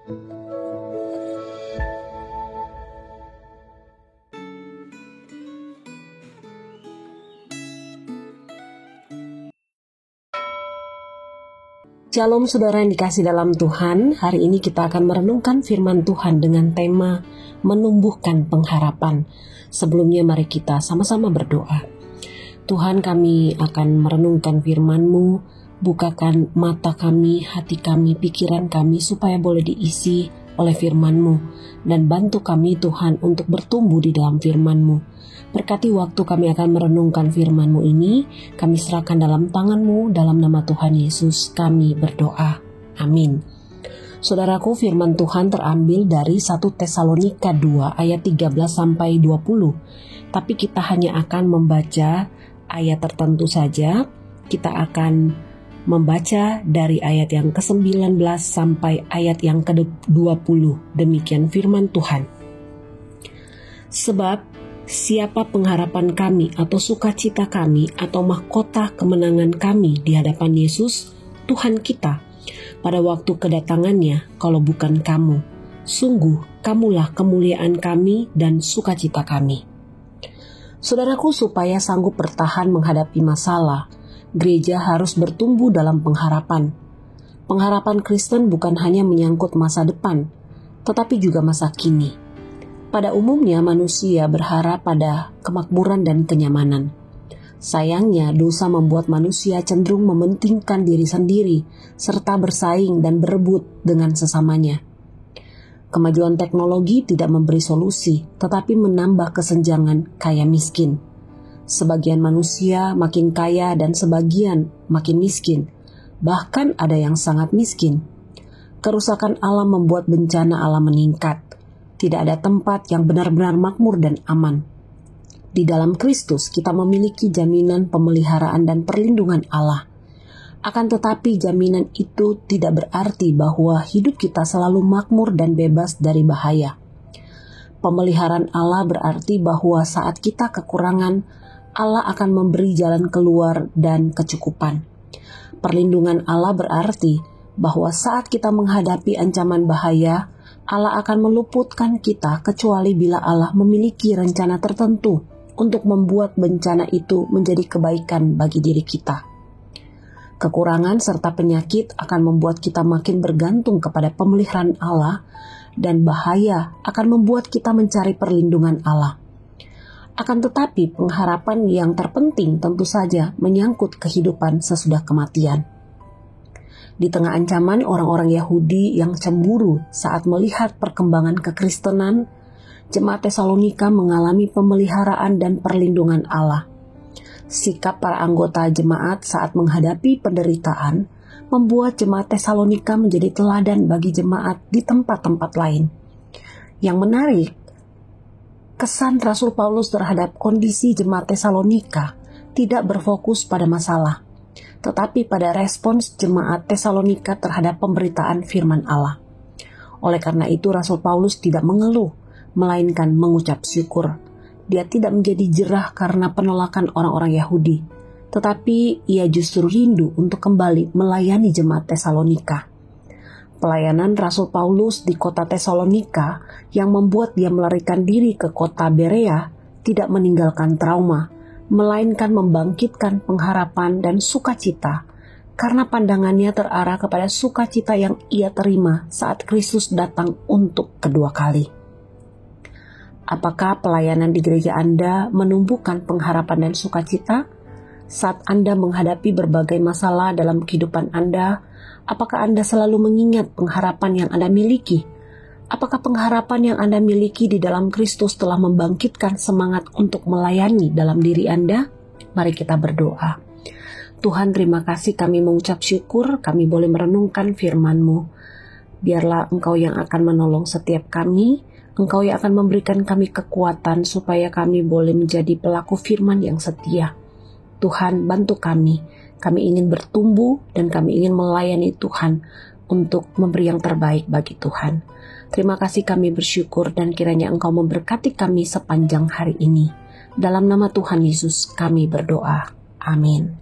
Shalom saudara yang dikasih dalam Tuhan. Hari ini kita akan merenungkan firman Tuhan dengan tema menumbuhkan pengharapan. Sebelumnya mari kita sama-sama berdoa. Tuhan, kami akan merenungkan firman-Mu. Bukakan mata kami, hati kami, pikiran kami supaya boleh diisi oleh firman-Mu. Dan bantu kami Tuhan untuk bertumbuh di dalam firman-Mu. Berkati waktu kami akan merenungkan firman-Mu ini, kami serahkan dalam tangan-Mu, dalam nama Tuhan Yesus kami berdoa. Amin. Saudaraku, firman Tuhan terambil dari 1 Tesalonika 2 ayat 13-20. Tapi kita hanya akan membaca ayat tertentu saja. Kita akan membaca dari ayat yang ke-19 sampai ayat yang ke-20. Demikian firman Tuhan. Sebab siapa pengharapan kami atau sukacita kami atau mahkota kemenangan kami di hadapan Yesus, Tuhan kita, pada waktu kedatangannya kalau bukan kamu? Sungguh, kamulah kemuliaan kami dan sukacita kami. Saudaraku, supaya sanggup bertahan menghadapi masalah, gereja harus bertumbuh dalam pengharapan. Pengharapan Kristen bukan hanya menyangkut masa depan, tetapi juga masa kini. Pada umumnya manusia berharap pada kemakmuran dan kenyamanan. Sayangnya dosa membuat manusia cenderung mementingkan diri sendiri serta bersaing dan berebut dengan sesamanya. Kemajuan teknologi tidak memberi solusi, tetapi menambah kesenjangan kaya miskin. Sebagian manusia makin kaya dan sebagian makin miskin. Bahkan ada yang sangat miskin. Kerusakan alam membuat bencana alam meningkat. Tidak ada tempat yang benar-benar makmur dan aman. Di dalam Kristus kita memiliki jaminan pemeliharaan dan perlindungan Allah. Akan tetapi jaminan itu tidak berarti bahwa hidup kita selalu makmur dan bebas dari bahaya. Pemeliharaan Allah berarti bahwa saat kita kekurangan, Allah akan memberi jalan keluar dan kecukupan. Perlindungan Allah berarti bahwa saat kita menghadapi ancaman bahaya, Allah akan meluputkan kita kecuali bila Allah memiliki rencana tertentu untuk membuat bencana itu menjadi kebaikan bagi diri kita. Kekurangan serta penyakit akan membuat kita makin bergantung kepada pemeliharaan Allah, dan bahaya akan membuat kita mencari perlindungan Allah. Akan tetapi pengharapan yang terpenting tentu saja menyangkut kehidupan sesudah kematian. Di tengah ancaman orang-orang Yahudi yang cemburu saat melihat perkembangan kekristenan, jemaat Tesalonika mengalami pemeliharaan dan perlindungan Allah. Sikap para anggota jemaat saat menghadapi penderitaan membuat jemaat Tesalonika menjadi teladan bagi jemaat di tempat-tempat lain. Yang menarik, kesan Rasul Paulus terhadap kondisi jemaat Tesalonika tidak berfokus pada masalah, tetapi pada respons jemaat Tesalonika terhadap pemberitaan firman Allah. Oleh karena itu Rasul Paulus tidak mengeluh, melainkan mengucap syukur. Dia tidak menjadi jerah karena penolakan orang-orang Yahudi, tetapi ia justru rindu untuk kembali melayani jemaat Tesalonika. Pelayanan Rasul Paulus di kota Tesalonika yang membuat dia melarikan diri ke kota Berea tidak meninggalkan trauma, melainkan membangkitkan pengharapan dan sukacita, karena pandangannya terarah kepada sukacita yang ia terima saat Kristus datang untuk kedua kali. Apakah pelayanan di gereja Anda menumbuhkan pengharapan dan sukacita? Saat Anda menghadapi berbagai masalah dalam kehidupan Anda, apakah Anda selalu mengingat pengharapan yang Anda miliki? Apakah pengharapan yang Anda miliki di dalam Kristus telah membangkitkan semangat untuk melayani dalam diri Anda? Mari kita berdoa. Tuhan, terima kasih, kami mengucap syukur, kami boleh merenungkan firman-Mu. Biarlah Engkau yang akan menolong setiap kami, Engkau yang akan memberikan kami kekuatan supaya kami boleh menjadi pelaku firman yang setia. Tuhan, bantu kami ingin bertumbuh dan kami ingin melayani Tuhan untuk memberi yang terbaik bagi Tuhan. Terima kasih, kami bersyukur dan kiranya Engkau memberkati kami sepanjang hari ini. Dalam nama Tuhan Yesus kami berdoa. Amin.